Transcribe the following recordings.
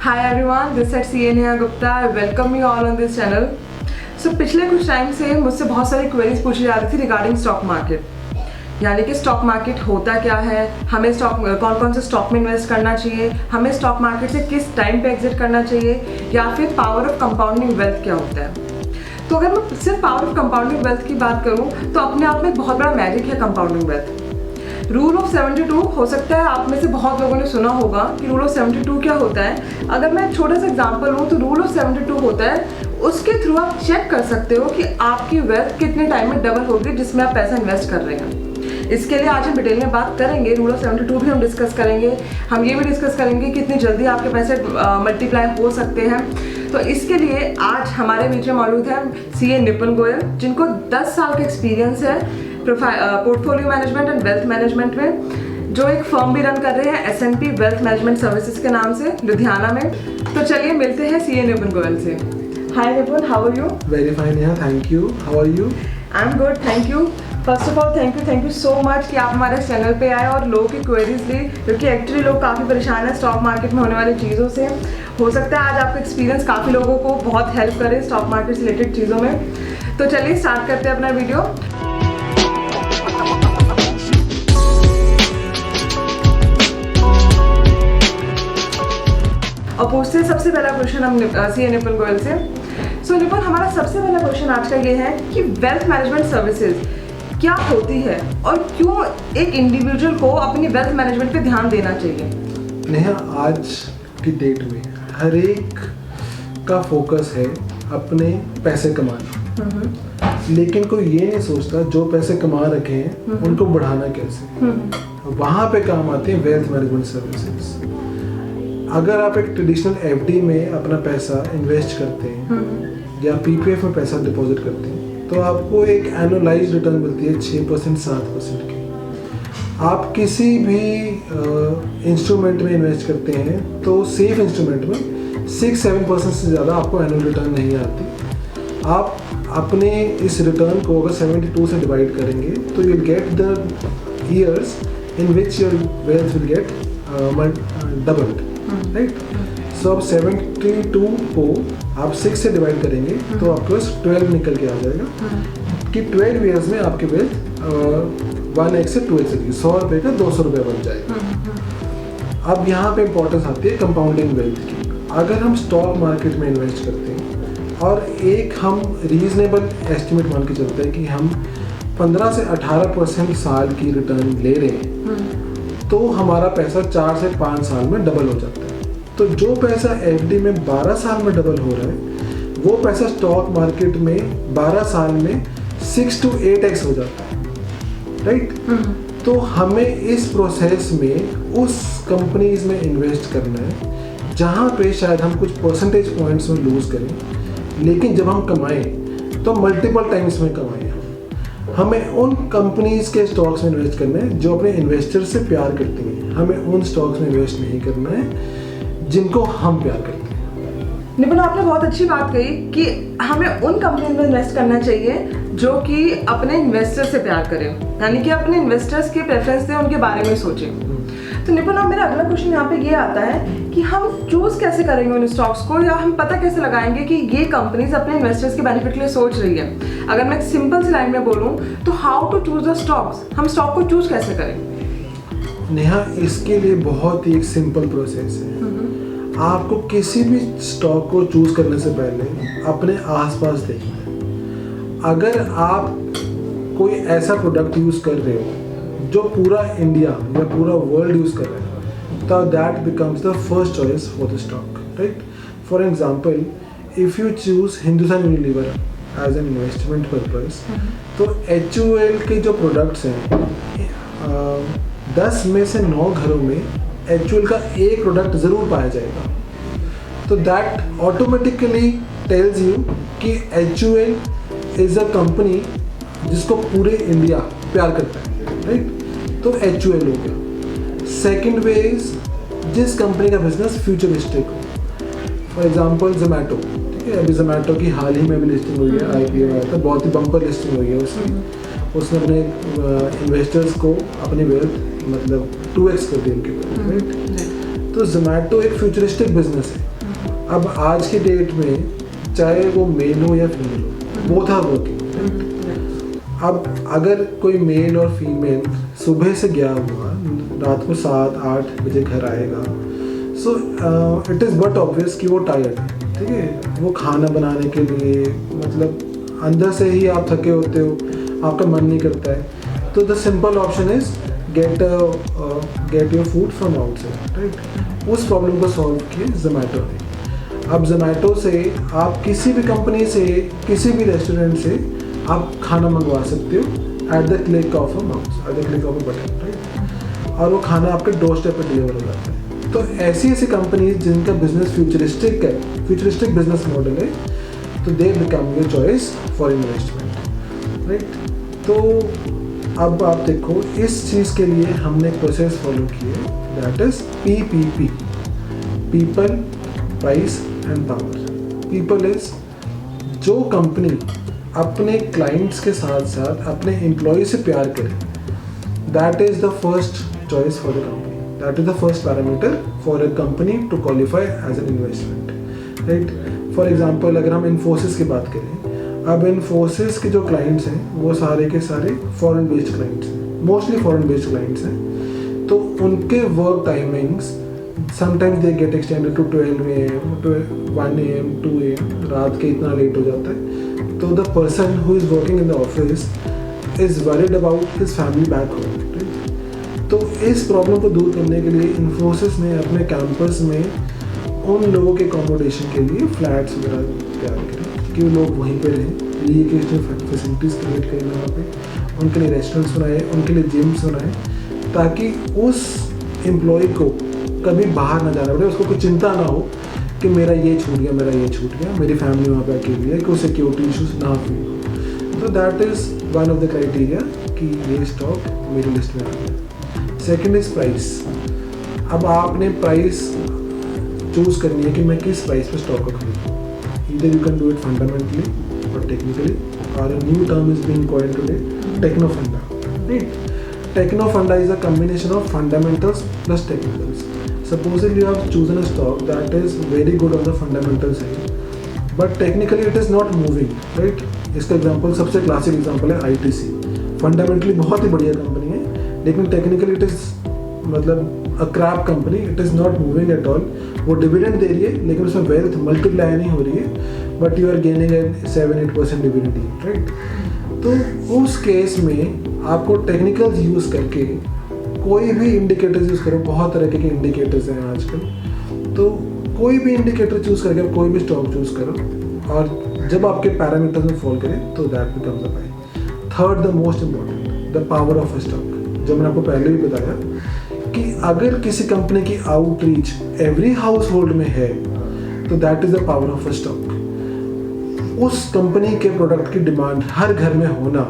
Hi everyone, this is CA Neha Gupta. I welcome you all on this channel. So पिछले कुछ time से मुझसे बहुत सारी क्वेरीज पूछी जा रही थी रिगार्डिंग स्टॉक मार्केट, यानी कि स्टॉक मार्केट होता क्या है, हमें कौन कौन से स्टॉक में इन्वेस्ट करना चाहिए, हमें स्टॉक मार्केट से किस टाइम पे एग्जिट करना चाहिए, या फिर पावर ऑफ कंपाउंडिंग वेल्थ क्या होता है। तो अगर मैं सिर्फ पावर ऑफ कंपाउंडिंग वेल्थ की बात करूँ तो अपने आप में एक बहुत बड़ा मैजिक है कंपाउंडिंग वेल्थ। रूल ऑफ 72 हो सकता है आप में से बहुत लोगों ने सुना होगा कि रूल ऑफ 72 क्या होता है। अगर मैं छोटा सा एग्जांपल लूँ तो रूल ऑफ 72 होता है, उसके थ्रू आप चेक कर सकते हो कि आपकी वेल्थ कितने टाइम में डबल होगी जिसमें आप पैसा इन्वेस्ट कर रहे हैं। इसके लिए आज हम डिटेल में बात करेंगे, रूल ऑफ 72 भी हम डिस्कस करेंगे, हम ये भी डिस्कस करेंगे कि कितनी जल्दी आपके पैसे मल्टीप्लाई हो सकते हैं। तो इसके लिए आज हमारे बीच में मौजूद है सीए निपुन गोयल, जिनको 10 साल का एक्सपीरियंस है portfolio management and wealth management में, जो एक फर्म भी रन कर रहे हैं S&P वेल्थ मैनेजमेंट सर्विसेज के नाम से लुधियाना में। तो चलिए मिलते हैं सीए निपुन गोयल से। Hi Nipun, how are you? Very fine यार, thank you. How are you? I am good, thank you. First of all thank you so much कि आप हमारे चैनल पे आए और लोगों की क्वेरीज ली, क्योंकि एक्चुअली लोग काफ़ी परेशान हैं स्टॉक मार्केट में होने वाली चीज़ों से। हो सकता है आज आपका एक्सपीरियंस काफ़ी लोगों को बहुत हेल्प करे स्टॉक मार्केट से रिलेटेड चीज़ों में। तो चलिए स्टार्ट करते हैं अपना वीडियो। और पूछते हैं सबसे पहला क्वेश्चन हम सीए निपुन गोयल से। सो निपुन, हमारा सबसे पहला क्वेश्चन आज का ये है कि वेल्थ मैनेजमेंट सर्विसेज क्या होती है और क्यों एक इंडिविजुअल को अपनी वेल्थ मैनेजमेंट पे ध्यान देना चाहिए? नेहा, आज की डेट में हर एक का फोकस है अपने पैसे कमाना, लेकिन कोई ये नहीं सोचता जो पैसे कमा रखे हैं उनको बढ़ाना कैसे। वहाँ पे काम आते हैं वेल्थ मैनेजमेंट सर्विसेज। अगर आप एक ट्रेडिशनल एफडी में अपना पैसा इन्वेस्ट करते हैं या पीपीएफ में पैसा डिपॉजिट करते हैं तो आपको एक एनुअलाइज्ड रिटर्न मिलती है 6% 7% की। आप किसी भी इंस्ट्रूमेंट में इन्वेस्ट करते हैं तो सेफ इंस्ट्रूमेंट में 6-7% से ज़्यादा आपको एनुअल रिटर्न नहीं आती। आप अपने इस रिटर्न को अगर 72 से डिवाइड करेंगे तो you will get the years in which your wealth will get doubled, right. So अब 72 को आप 6 से डिवाइड करेंगे तो आपके पास 12 निकल के आ जाएगा कि 12 ईयर्स में आपके वेल्थ 1x से 2x की 100 रुपये का 200 रुपये बन जाएगा। अब यहाँ पे इंपॉर्टेंस आती है कंपाउंडिंग वेल्थ की। अगर हम स्टॉक मार्केट में इन्वेस्ट करते हैं और एक हम रीजनेबल एस्टिमेट मान के चलते हैं कि हम 15 से 18% साल की रिटर्न ले रहे हैं तो हमारा पैसा 4 से 5 साल में डबल हो जाता है। तो जो पैसा एफडी में 12 साल में डबल हो रहा है वो पैसा स्टॉक मार्केट में 12 साल में 6 to 8x हो जाता है, राइट। तो हमें इस प्रोसेस में उस कंपनीज में इन्वेस्ट करना है जहाँ पे शायद हम कुछ परसेंटेज पॉइंट्स में लूज करें, लेकिन जब हम कमाएं तो मल्टीपल टाइम्स में कमाएं। हमें उन कंपनीज के स्टॉक्स में इन्वेस्ट करना है जो अपने इन्वेस्टर से प्यार करती हैं। हमें उन स्टॉक्स में इन्वेस्ट नहीं करना है जिनको हम प्यार करते हैं। निपुण, आपने बहुत अच्छी बात कही कि हमें उन कंपनी में इन्वेस्ट करना चाहिए जो कि अपने इन्वेस्टर से प्यार करें, यानी कि अपने इन्वेस्टर्स के प्रेफरेंस से उनके बारे में सोचें। तो निपुण, अब मेरा अगला क्वेश्चन यहाँ पे ये आता है कि हम चूज कैसे करेंगे उन स्टॉक्स को, या हम पता कैसे लगाएंगे कि ये कंपनीज अपने इन्वेस्टर्स के बेनिफिट के लिए सोच रही है। अगर मैं सिंपल सी लाइन में बोलूँ तो how to choose the stocks, हम स्टॉक को चूज कैसे करें? नेहा, इसके लिए बहुत ही एक सिंपल प्रोसेस है। आपको किसी भी स्टॉक को चूज करने से पहले अपने आसपास देखना है। अगर आप कोई ऐसा प्रोडक्ट यूज कर रहे हो जो पूरा इंडिया या पूरा वर्ल्ड यूज कर रहा है तो that becomes the first choice for the stock, right. For example, if you choose Hindustan Unilever as an investment purpose तो HUL के जो प्रोडक्ट्स हैं 10 में से 9 घरों में HUL का एक प्रोडक्ट ज़रूर पाया जाएगा। तो दैट ऑटोमेटिकली टेल्स यू कि HUL इज़ अ कंपनी जिसको पूरे इंडिया प्यार करता है, राइट। तो HUL हो गया। सेकेंड वे इज जिस कंपनी का बिजनेस फ्यूचरिस्टिक हो, फॉर एग्जाम्पल जोमेटो, ठीक है। अभी जोमेटो की हाल ही में भी लिस्टिंग हुई है, IPO आया था, बहुत ही बम्पर लिस्टिंग हुई है उसकी। उसने अपने इन्वेस्टर्स को अपनी वेल्थ मतलब 2x कर दी उनकी, राइट। तो जोमेटो एक फ्यूचरिस्टिक बिजनेस है। अब आज की डेट में चाहे वो मेल हो या फीमेल हो, बोथ आर वर्किंग। अब अगर कोई मेल और फीमेल सुबह से गया हुआ रात को 7-8 बजे घर आएगा, so it is but obvious कि वो टायर्ड है, ठीक है। वो खाना बनाने के लिए मतलब अंदर से ही आप थके होते हो, आपका मन नहीं करता है, तो the simple option is get your food from outside, right. उस प्रॉब्लम को सॉल्व किए जोमेटो ने। अब जोमेटो से आप किसी भी कंपनी से, किसी भी रेस्टोरेंट से आप खाना मंगवा सकते हो at the click of a mouse, at the click of a button, right. और वो खाना आपके डोर स्टेप पर डिलीवर हो जाता है। तो ऐसी ऐसी कंपनीज जिनका बिजनेस फ्यूचरिस्टिक है, फ्यूचरिस्टिक बिजनेस मॉडल है, तो they become your choice for investment, right. तो अब आप देखो, इस चीज़ के लिए हमने एक प्रोसेस फॉलो की है, that is PPP, people, price and power. People is जो कंपनी अपने क्लाइंट्स के साथ साथ अपने एम्प्लॉय से प्यार करे, that is the first choice for the company, that is the first parameter for a company to qualify as an investment, right. For example अगर हम इन्फोसिस की बात करें, अब इन्फोसिस के जो क्लाइंट्स हैं वो सारे के सारे फॉरेन बेस्ड क्लाइंट्स हैं, मोस्टली फॉरेन बेस्ड क्लाइंट्स हैं। तो उनके work timings sometimes they get extended to 12 AM, 1 AM, 2 AM, रात के इतना लेट हो जाता है। तो the person who is working in the office is worried about his family back home, right. तो इस प्रॉब्लम को दूर करने के लिए इन्फोसिस ने अपने कैंपस में उन लोगों के अकोमोडेशन के लिए फ्लैट्स वगैरह तैयार करे कि वो लोग वहीं पे रहें, रिक्रिएशनल फैसिलिटीज़ क्रिएट करें वहाँ पे, उनके लिए रेस्टोरेंट्स बनाए, उनके लिए जिम्स बनाए, ताकि उस एम्प्लॉय को कभी बाहर ना जाना पड़े, उसको कोई चिंता ना हो कि मेरा ये छूट गया, मेरा ये छूट गया, मेरी फैमिली वहाँ पे अकेली है, कि सिक्योरिटी इशूज़ ना फील हो। तो that is one of the criteria कि ये स्टॉक मेरी लिस्ट में आ गया। Second is price. अब आपने प्राइस चूज़ करनी है कि मैं किस प्राइस पे स्टॉक को खरीदूँ। Either you can do it fundamentally और टेक्निकली, और a new term is being coined today, techno funda, right? Techno funda is a combination of fundamentals plus technicals. Supposing you have chosen a stock that is very good on the fundamental side, but technically it is not moving, right? इसका example, सबसे classic example है ITC। Fundamentally बहुत ही बढ़िया company है, लेकिन technically it is मतलब a crap company, it is not moving at all. वो dividend दे रही है लेकिन उसमें वेल्थ मल्टीप्लाई नहीं हो रही है, but you are gaining at 7-8% dividend, right. तो उस केस में आपको टेक्निकल्स यूज़ करके कोई भी इंडिकेटर्स यूज़ करो, बहुत तरह के इंडिकेटर्स हैं आजकल, तो कोई भी इंडिकेटर चूज़ करके कोई भी स्टॉक चूज़ करो, और जब आपके पैरामीटर्स में फॉल करें तो that becomes a buy. Third, the most important, the power of a stock. जो मैंने आपको पहले भी बताया कि अगर किसी कंपनी की आउटरीच एवरी हाउस होल्ड में है, तो that is the power of a stock. उस कंपनी के प्रोडक्ट की डिमांड हर घर में होना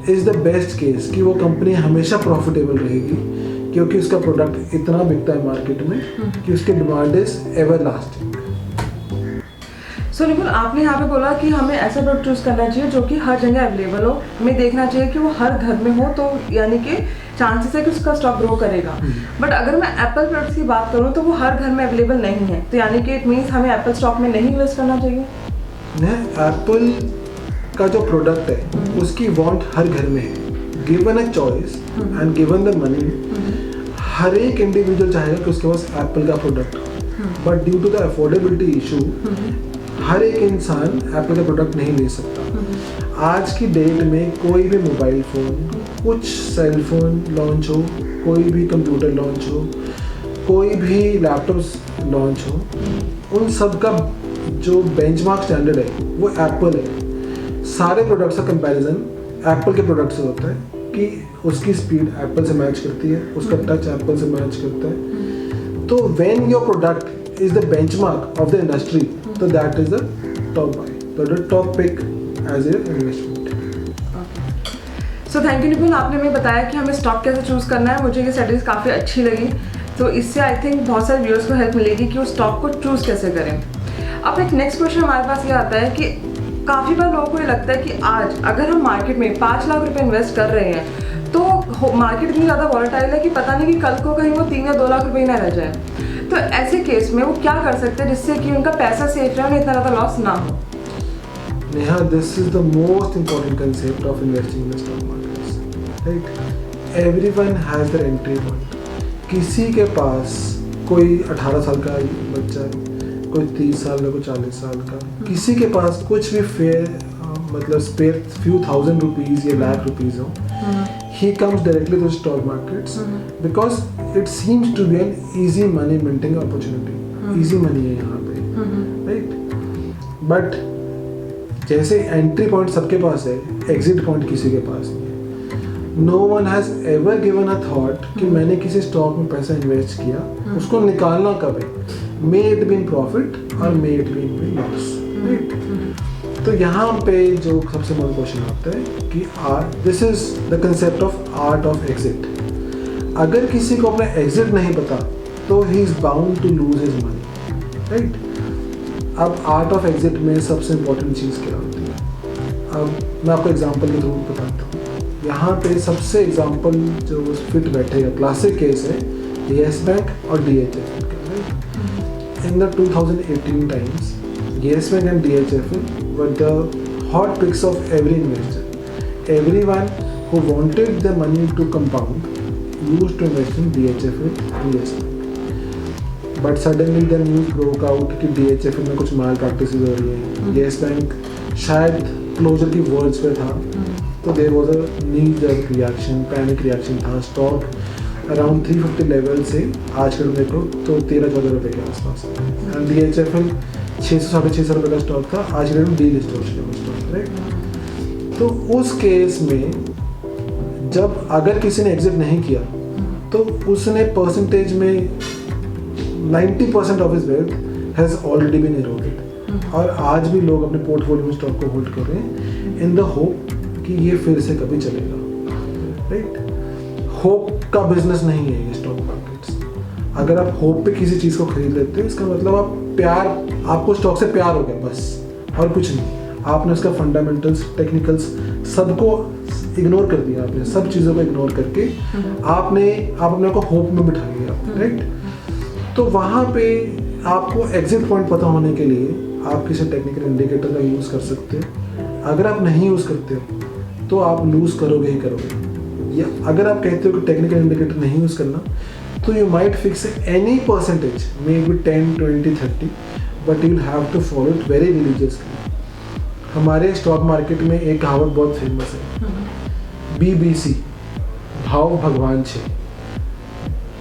इज़ द बेस्ट केस कि वो कंपनी हमेशा प्रॉफिटेबल रहेगी, क्योंकि उसका प्रोडक्ट इतना बिकता है मार्केट में कि उसकी डिमांड इज एवर लास्टिंग। सो निकुल, आपने यहाँ पे बोला कि हमें ऐसा प्रोडक्ट चूज़ करना चाहिए जो कि हर जगह अवेलेबल हो, हमें देखना चाहिए कि वो हर घर में हो, तो यानी कि चांसेस है कि उसका स्टॉक ग्रो करेगा। बट अगर मैं एप्पल प्रोडक्ट्स की बात करूँ तो वो हर घर में अवेलेबल नहीं है, तो यानी कि इट मीन्स हमें एप्पल स्टॉक में नहीं इन्वेस्ट करना चाहिए। एप्पल का जो प्रोडक्ट है उसकी वांट हर घर में है, given a choice and given the money, हर एक इंडिविजुअल चाहेगा कि उसके पास एप्पल का प्रोडक्ट हो, but due to the affordability issue हर एक इंसान एप्पल का प्रोडक्ट नहीं ले सकता। आज की डेट में कोई भी मोबाइल फ़ोन, कुछ सेल फोन लॉन्च हो, कोई भी कंप्यूटर लॉन्च हो, कोई भी लैपटॉप्स लॉन्च हो, उन सब का जो बेंचमार्क स्टैंडर्ड है वो एप्पल है। सारे प्रोडक्ट्स का कंपैरिजन एप्पल के प्रोडक्ट से होता है कि उसकी स्पीड एप्पल से मैच करती है, उसका टच एप्पल से मैच करता है। तो when your product is the benchmark of the industry, तो that is the top buy, the top pick as a investment. So thank you Nipun, आपने हमें बताया कि हमें स्टॉक कैसे चूज़ करना है। मुझे ये स्ट्रेटजी काफ़ी अच्छी लगी, तो इससे आई थिंक बहुत सारे व्यूअर्स को हेल्प मिलेगी कि वो स्टॉक को चूज़ कैसे करें। अब एक नेक्स्ट क्वेश्चन हमारे पास ये आता है कि काफ़ी बार लोगों को ये लगता है कि आज अगर हम मार्केट में 5 लाख रुपए इन्वेस्ट कर रहे हैं तो मार्केट इतनी ज़्यादा वॉलेटाइल है कि पता नहीं कि कल को कहीं वो 3 या 2 लाख रुपए ही ना रह जाए। तो ऐसे केस में वो क्या कर सकते हैं जिससे कि उनका पैसा सेफ रहे, उन्हें इतना ज़्यादा लॉस ना हो? Neha, this is the most important concept of investing in the stock markets, right? Everyone has their entry point. किसी के पास कोई 18 साल का बच्चा है, कोई 30 साल का, कोई 40 साल का, किसी के पास कुछ भी मतलब स्पेयर few thousand rupees या lakh rupees हो, he comes directly to stock markets because it seems to be an easy money minting opportunity. Easy money है यहाँ पे, right? But जैसे एंट्री पॉइंट सबके पास है, एग्जिट पॉइंट किसी के पास नहीं है. No one has ever given a thought कि मैंने किसी स्टॉक में पैसा इन्वेस्ट किया, उसको निकालना कब है, may it be in profit और may it be in loss, right? तो यहाँ पे जो सबसे मेन क्वेश्चन आता है कि this is the concept of art of exit. अगर किसी को अपना एग्जिट नहीं पता तो ही is bound to lose his money, right? अब आर्ट ऑफ एग्जिट में सबसे इम्पोर्टेंट चीज़ क्या होती है? अब मैं आपको एग्जांपल के थ्रू बताता हूँ. यहाँ पे सबसे एग्जांपल जो फिट बैठेगा, क्लासिक केस है येस बैंक और DHFL का, राइट? In the 2018 times yes bank and DHFL were the hot picks of every investor. Everyone who wanted the money to compound used to invest in DHFL and yes bank. But suddenly the news broke out कि DHFL में कुछ malpractice हो रही है, yes bank शायद closure की words पे था, तो there was a knee jerk reaction, panic reaction था. स्टॉक अराउंड 350 लेवल से आज कर देखो तो 13-14 रुपये के आसपास. एंड DHFL 600-650 रुपये का स्टॉक था, आज के डेट डीलिस्ट हो चुका है स्टॉक, राइट? तो उस केस में जब अगर किसी ने एग्जिट नहीं किया तो उसने परसेंटेज में 90% of his wealth has already been eroded. और आज भी लोग अपने पोर्टफोलियो में स्टॉक को होल्ड कर रहे हैं इन द होप कि ये फिर से कभी चलेगा, राइट? होप का बिजनेस नहीं है ये स्टॉक मार्केट्स. अगर आप होप पे किसी चीज़ को खरीद लेते हैं, इसका मतलब आपको स्टॉक से प्यार हो गया बस, और कुछ नहीं. आपने उसका फंडामेंटल्स, टेक्निकल्स सबको इग्नोर कर दिया. आपने सब चीज़ों को इग्नोर करके आप अपने को होप में बिठा लिया, राइट? तो वहाँ पे आपको एग्जिट पॉइंट पता होने के लिए आप किसी टेक्निकल इंडिकेटर का यूज़ कर सकते हो. अगर आप नहीं यूज़ करते हो तो आप लूज़ करोगे ही करोगे. या अगर आप कहते हो कि टेक्निकल इंडिकेटर नहीं यूज़ करना, तो you might fix any percentage, may be 10, 20, 30, but you will have to follow it very religiously. हमारे स्टॉक मार्केट में एक कहावत बहुत फेमस है, BBC, भाव भगवान छे.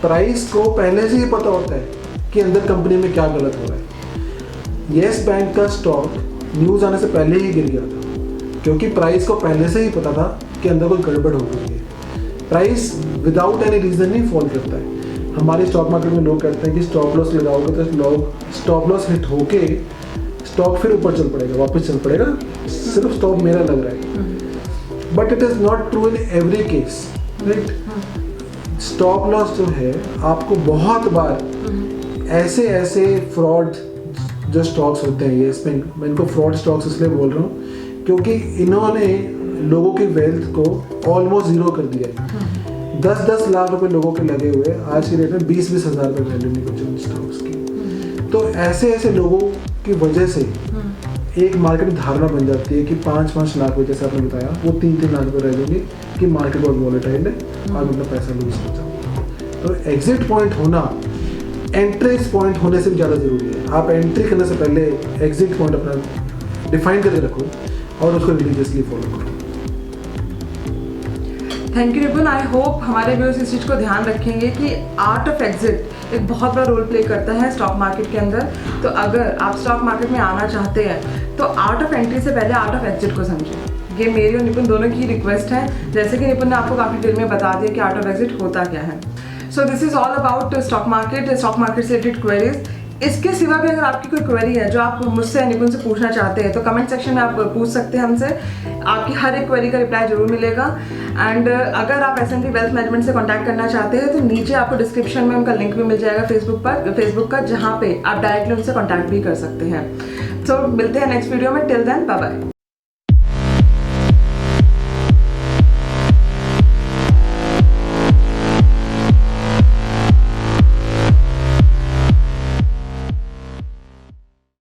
प्राइस को पहले से ही पता होता है कि अंदर कंपनी में क्या गलत हो रहा है. येस बैंक का स्टॉक न्यूज़ आने से पहले ही गिर गया था क्योंकि प्राइस को पहले से ही पता था कि अंदर कोई गड़बड़ हो गई है. प्राइस विदाउट एनी रीज़न नहीं फॉल करता है. हमारे स्टॉक मार्केट में लोग कहते हैं कि स्टॉप लॉस लगाओगे तो लोग स्टॉप लॉस हिट होके स्टॉक फिर ऊपर चल पड़ेगा, वापस चल पड़ेगा, सिर्फ स्टॉप मेरा लग रहा है. But it is not true in every case, right? Stop loss जो है आपको बहुत बार ऐसे फ्रॉड जो स्टॉक्स होते हैं, ये मैं इनको फ्रॉड स्टॉक्स इसलिए बोल रहा हूँ क्योंकि इन्होंने लोगों की वेल्थ को ऑलमोस्ट ज़ीरो कर दिया है. 10-10 लाख रुपए लोगों के लगे हुए, आज की डेट में 20-20 हज़ार रुपये वैल्यू नहीं बची उन स्टॉक्स की. तो ऐसे लोगों की वजह से एक मार्केट में धारणा बन जाती है कि 5-5 लाख रुपये, जैसे आपने बताया, वो 3-3 लाख रुपये रह जाएंगे कि मार्केट बहुत वॉलेटाइल है और मतलब पैसा लूज हो जाएगा. तो एग्जिट पॉइंट होना एंट्रेंस पॉइंट होने से भी ज़्यादा ज़रूरी है. आप एंट्री करने से पहले एग्जिट पॉइंट अपना डिफाइन करके रखो और उसको रिलीजियसली फॉलो करो. Thank you Ripun. I hope हमारे व्यूअर्स इस चीज़ को ध्यान रखेंगे कि आर्ट ऑफ एग्जिट एक बहुत बड़ा रोल प्ले करता है स्टॉक मार्केट के अंदर. तो अगर आप स्टॉक मार्केट में आना चाहते हैं तो आर्ट ऑफ एंट्री से पहले आर्ट ऑफ एग्जिट को समझें. ये मेरी और निपुन दोनों की रिक्वेस्ट है, जैसे कि निपुन ने आपको काफ़ी डिटेल में बता दिया कि आर्ट ऑफ एग्जिट होता क्या है. So this is all about stock market से रिलेटेड क्वेरीज. इसके सिवा भी अगर आपकी कोई क्वेरी है जो आप मुझसे निपुन से पूछना चाहते हैं तो कमेंट सेक्शन में आप पूछ सकते हैं हमसे. आपकी हर एक क्वेरी का रिप्लाई जरूर मिलेगा. एंड अगर आप S&P वेल्थ मैनेजमेंट से कांटेक्ट करना चाहते हैं तो नीचे आपको डिस्क्रिप्शन में उनका लिंक भी मिल जाएगा फेसबुक का, जहाँ पे आप डायरेक्टली उनसे कांटेक्ट भी कर सकते हैं. तो मिलते हैं नेक्स्ट वीडियो में. Till then bye bye.